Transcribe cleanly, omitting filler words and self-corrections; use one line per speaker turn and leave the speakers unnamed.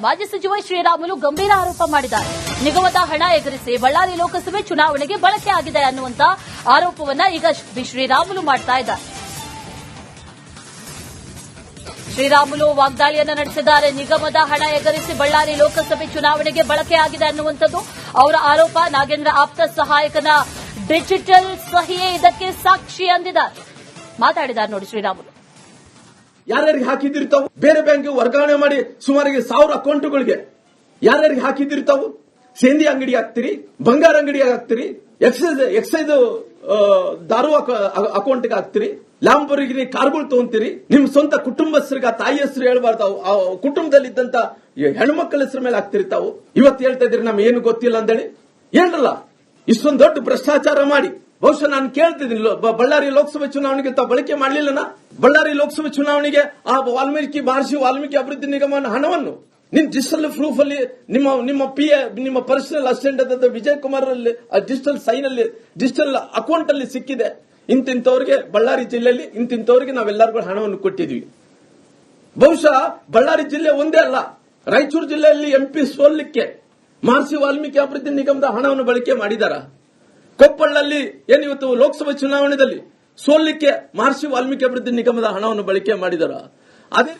ಮಾಜಿ ಸಚಿವ ಶ್ರೀರಾಮುಲು ಗಂಭೀರ ಆರೋಪ ಮಾಡಿದ್ದಾರೆ. ನಿಗಮದ ಹಣ ಎಗರಿಸಿ ಬಳ್ಳಾರಿ ಲೋಕಸಭೆ ಚುನಾವಣೆಗೆ ಬಳಕೆ ಆಗಿದೆ ಅನ್ನುವಂತ ಆರೋಪವನ್ನ ಈಗ ಶ್ರೀರಾಮುಲು ಮಾಡ್ತಾ ಇದ್ದಾರೆ. ಶ್ರೀರಾಮುಲು ವಾಗ್ದಾಳಿಯನ್ನ ನಡೆಸಿದ್ದಾರೆ. ನಿಗಮದ ಹಣ ಎಗರಿಸಿ ಬಳ್ಳಾರಿ ಲೋಕಸಭೆ ಚುನಾವಣೆಗೆ ಬಳಕೆ ಆಗಿದೆ ಅನ್ನುವಂಥದ್ದು ಅವರ ಆರೋಪ. ನಾಗೇಂದ್ರ ಆಪ್ತ ಸಹಾಯಕನ ಡಿಜಿಟಲ್ ಸಹಿಯೇ ಇದಕ್ಕೆ ಸಾಕ್ಷಿ ಅಂದಿದ್ದಾರೆ. ಮಾತಾಡಿದ್ದಾರೆ ನೋಡಿ ಶ್ರೀರಾಮುಲು.
ಯಾರ್ಯಾರಿಗೆ ಹಾಕಿದಿರ್ತಾವು ಬೇರೆ ಬ್ಯಾಂಕ್ ವರ್ಗಾವಣೆ ಮಾಡಿ ಸುಮಾರಿಗೆ 1000 ಅಕೌಂಟ್ಗಳಿಗೆ ಯಾರ್ಯಾರಿಗೆ ಹಾಕಿದಿರ್ತಾವು? ಸೇಂದಿ ಅಂಗಡಿ ಹಾಕ್ತಿರಿ, ಬಂಗಾರ ಅಂಗಡಿ ಹಾಕ್ತಿರಿ, ಎಕ್ಸೈಸ್ ದಾರು ಅಕೌಂಟ್ಗೆ ಹಾಕ್ತಿರಿ, ಲ್ಯಾಂಬೋರ್ಗಿನಿ ಕಾರ್ಗಳು ತಗೊಂತೀರಿ. ನಿಮ್ ಸ್ವಂತ ಕುಟುಂಬಸ್ಥರಿಗೆ ಆ ತಾಯಿ ಹೆಸರು ಹೇಳ್ಬಾರ್ದು, ಕುಟುಂಬದಲ್ಲಿ ಇದ್ದಂತ ಹೆಣ್ಮಕ್ಳ ಹೆಸರು ಮೇಲೆ ಹಾಕ್ತಿರ್ತಾವು. ಇವತ್ತು ಹೇಳ್ತಾ ಇದ್ರಿ ನಮ್ಗೆ ಏನು ಗೊತ್ತಿಲ್ಲ ಅಂತೇಳಿ. ಏನ್ರಲ್ಲ ಇಷ್ಟೊಂದು ದೊಡ್ಡ ಭ್ರಷ್ಟಾಚಾರ ಮಾಡಿ ಬಹುಶಃ ನಾನು ಕೇಳ್ತಿದ್ದೀನಿ, ಬಳ್ಳಾರಿ ಲೋಕಸಭೆ ಚುನಾವಣೆಗೆ ತಾವು ಬಳಕೆ ಮಾಡಲಿಲ್ಲನಾ? ಬಳ್ಳಾರಿ ಲೋಕಸಭೆ ಚುನಾವಣೆಗೆ ಆ ಮಹರ್ಷಿ ವಾಲ್ಮೀಕಿ ಅಭಿವೃದ್ಧಿ ನಿಗಮನ ಹಣವನ್ನು ನಿಮ್ ಡಿಜಿಟಲ್ ಪ್ರೂಫ್ ಅಲ್ಲಿ ನಿಮ್ಮ ಪರ್ಸನಲ್ ಅಸಿಸ್ಟೆಂಟ್ ವಿಜಯ್ ಕುಮಾರ್ ಅಲ್ಲಿ ಡಿಜಿಟಲ್ ಸೈನ್ ಅಲ್ಲಿ ಡಿಜಿಟಲ್ ಅಕೌಂಟ್ ಅಲ್ಲಿ ಸಿಕ್ಕಿದೆ. ಇಂತಿಂತವರಿಗೆ ಬಳ್ಳಾರಿ ಜಿಲ್ಲೆಯಲ್ಲಿ ಇಂತಿಂತವರಿಗೆ ನಾವೆಲ್ಲರಿಗೂ ಹಣವನ್ನು ಕೊಟ್ಟಿದ್ವಿ. ಬಹುಶಃ ಬಳ್ಳಾರಿ ಜಿಲ್ಲೆ ಒಂದೇ ಅಲ್ಲ, ರಾಯಚೂರು ಜಿಲ್ಲೆಯಲ್ಲಿ ಎಂಪಿ ಸೋಲಿಕ್ಕೆ ಮಹರ್ಷಿ ವಾಲ್ಮೀಕಿ ಅಭಿವೃದ್ಧಿ ನಿಗಮದ ಹಣವನ್ನು ಬಳಕೆ ಮಾಡಿದಾರ. ಕೊಪ್ಪಳದಲ್ಲಿ ಏನಿವತ್ತು ಲೋಕಸಭೆ ಚುನಾವಣೆಯಲ್ಲಿ ಸೋಲಿಕ್ಕೆ ಮಹರ್ಷಿ ವಾಲ್ಮೀಕಿ ಅಭಿವೃದ್ಧಿ ನಿಗಮದ ಹಣವನ್ನು ಬಳಕೆ ಮಾಡಿದಾರ. ಅದೇ